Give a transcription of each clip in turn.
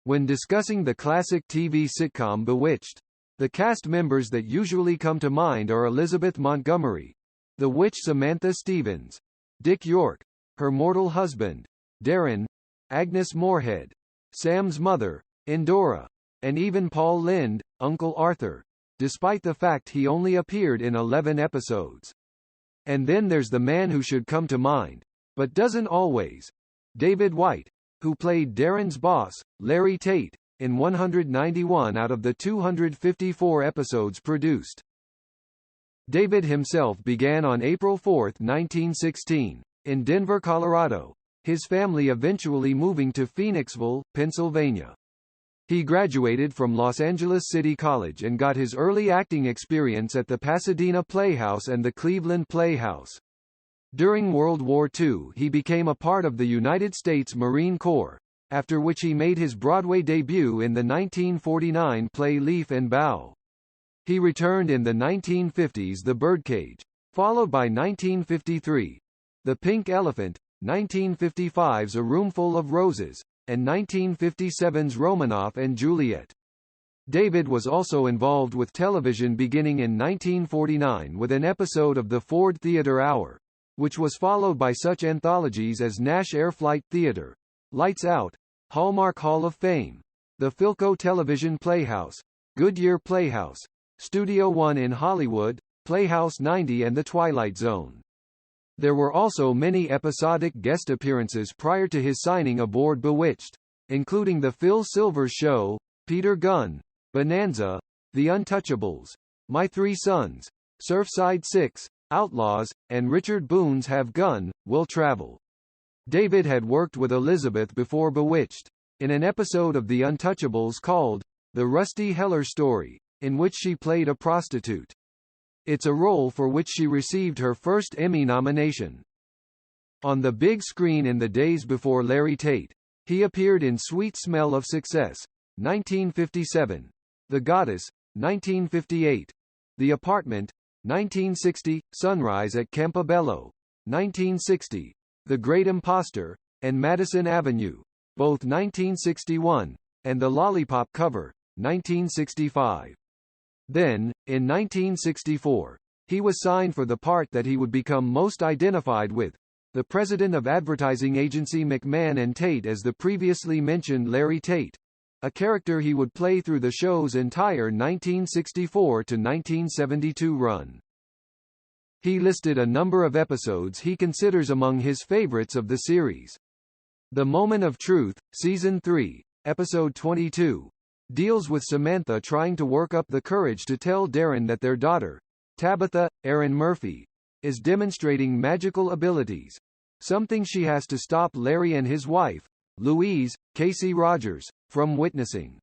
When discussing the classic TV sitcom Bewitched, the cast members that usually come to mind are Elizabeth Montgomery, the witch Samantha Stephens, Dick York, her mortal husband, Darrin, Agnes Moorehead, Sam's mother, Endora, and even Paul Lynde, Uncle Arthur, despite the fact he only appeared in 11 episodes. And then there's the man who should come to mind, but doesn't always, David White, who played Darrin's boss, Larry Tate, in 191 out of the 254 episodes produced. David himself began on April 4, 1916, in Denver, Colorado, his family eventually moving to Phoenixville, Pennsylvania. He graduated from Los Angeles City College and got his early acting experience at the Pasadena Playhouse and the Cleveland Playhouse. During World War II he became a part of the United States Marine Corps, after which he made his Broadway debut in the 1949 play Leaf and Bough. He returned in the 1950s The Birdcage, followed by 1953, The Pink Elephant, 1955's A Roomful of Roses, and 1957's Romanoff and Juliet. David was also involved with television beginning in 1949 with an episode of the Ford Theater Hour, which was followed by such anthologies as Nash Air Flight Theater, Lights Out, Hallmark Hall of Fame, the Philco Television Playhouse, Goodyear Playhouse, Studio One in Hollywood, Playhouse 90 and The Twilight Zone. There were also many episodic guest appearances prior to his signing aboard Bewitched, including The Phil Silvers Show, Peter Gunn, Bonanza, The Untouchables, My Three Sons, Surfside 6, Outlaws, and Richard Boone's Have Gun, Will Travel. David had worked with Elizabeth before Bewitched, in an episode of The Untouchables called The Rusty Heller Story, in which she played a prostitute. It's a role for which she received her first Emmy nomination. On the big screen in the days before Larry Tate, he appeared in Sweet Smell of Success, 1957, The Goddess, 1958, The Apartment, 1960, Sunrise at Campobello, 1960, The Great Imposter, and Madison Avenue, both 1961, and The Lollipop Cover, 1965. Then, in 1964, he was signed for the part that he would become most identified with, the president of advertising agency McMahon and Tate as the previously mentioned Larry Tate, a character he would play through the show's entire 1964 to 1972 run. He listed a number of episodes he considers among his favorites of the series. The Moment of Truth, Season 3, Episode 22, deals with Samantha trying to work up the courage to tell Darrin that their daughter, Tabitha, Erin Murphy, is demonstrating magical abilities, something she has to stop Larry and his wife, Louise, Casey Rogers, from witnessing.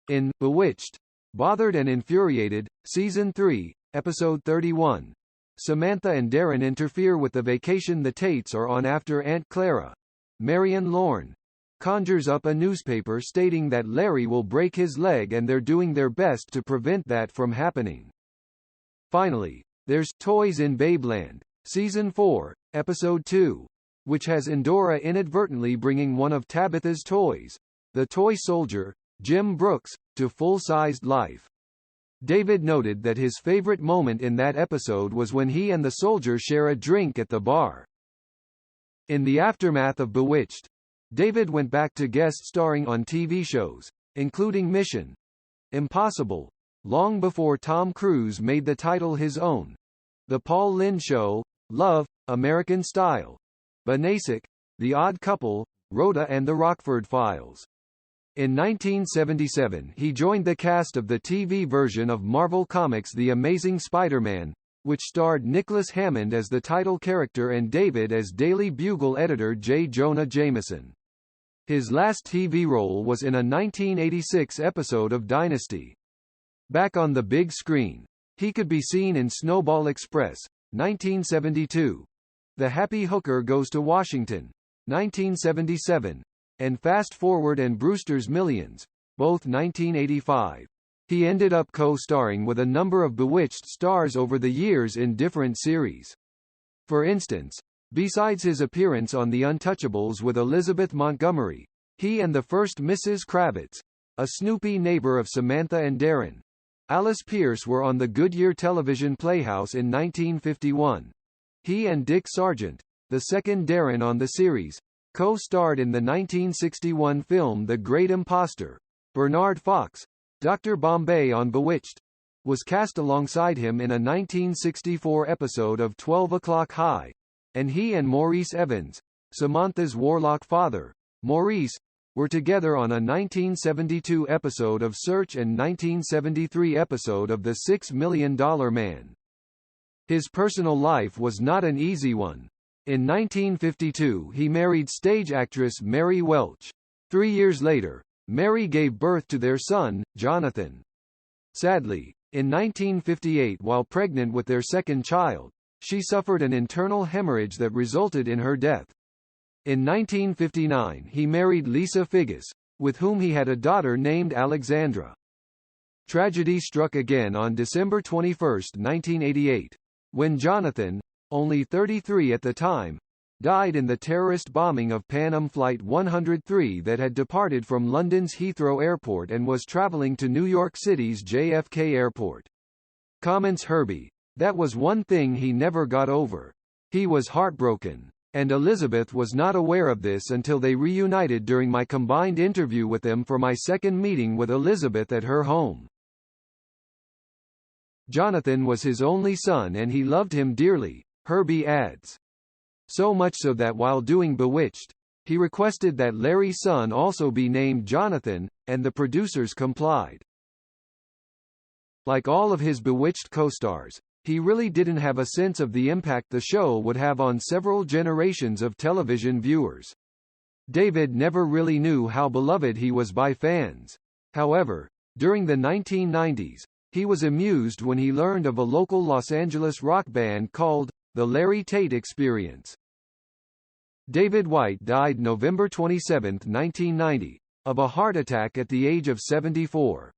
In Bewitched, Bothered and Infuriated, Season 3, Episode 31, Samantha and Darrin interfere with the vacation the Tates are on after Aunt Clara, Marion Lorne, conjures up a newspaper stating that Larry will break his leg and they're doing their best to prevent that from happening. Finally, there's Toys in Babeland, Season 4, Episode 2, which has Endora inadvertently bringing one of Tabitha's toys, the toy soldier, Jim Brooks, to full-sized life. David noted that his favorite moment in that episode was when he and the soldier share a drink at the bar. In the aftermath of Bewitched, David went back to guest starring on TV shows, including Mission Impossible, long before Tom Cruise made the title his own, The Paul Lynde Show, Love, American Style, Banasic, The Odd Couple, Rhoda and The Rockford Files. In 1977 he joined the cast of the TV version of Marvel Comics' The Amazing Spider-Man, which starred Nicholas Hammond as the title character and David as Daily Bugle editor J. Jonah Jameson. His last TV role was in a 1986 episode of Dynasty. Back on the big screen, he could be seen in Snowball Express, 1972, The Happy Hooker Goes to Washington, 1977, and Fast Forward and Brewster's Millions, both 1985. He ended up co-starring with a number of Bewitched stars over the years in different series. For instance, besides his appearance on The Untouchables with Elizabeth Montgomery, He and the first Mrs. Kravitz, a snoopy neighbor of Samantha and Darrin, Alice Pierce, were on the Goodyear Television Playhouse in 1951. He and Dick Sargent, the second Darrin on the series, co-starred in the 1961 film The Great Imposter. Bernard Fox, Dr. Bombay on Bewitched, was cast alongside him in a 1964 episode of 12 O'Clock High, and he and Maurice Evans, Samantha's warlock father, Maurice, were together on a 1972 episode of Search and 1973 episode of The $6 Million Man. His personal life was not an easy one. In 1952 he married stage actress Mary Welch. 3 years later, Mary gave birth to their son, Jonathan. Sadly, in 1958 while pregnant with their second child, she suffered an internal hemorrhage that resulted in her death. In 1959 he married Lisa Figgis, with whom he had a daughter named Alexandra. Tragedy struck again on December 21, 1988, when Jonathan, only 33 at the time, died in the terrorist bombing of Pan Am Flight 103 that had departed from London's Heathrow Airport and was travelling to New York City's JFK Airport. Comments Herbie, "That was one thing he never got over. He was heartbroken. And Elizabeth was not aware of this until they reunited during my combined interview with them for my second meeting with Elizabeth at her home." Jonathan was his only son and he loved him dearly, Herbie adds. So much so that while doing Bewitched, he requested that Larry's son also be named Jonathan, and the producers complied. Like all of his Bewitched co-stars, he really didn't have a sense of the impact the show would have on several generations of television viewers. David never really knew how beloved he was by fans. However, during the 1990s, he was amused when he learned of a local Los Angeles rock band called The Larry Tate Experience. David White died November 27, 1990, of a heart attack at the age of 74.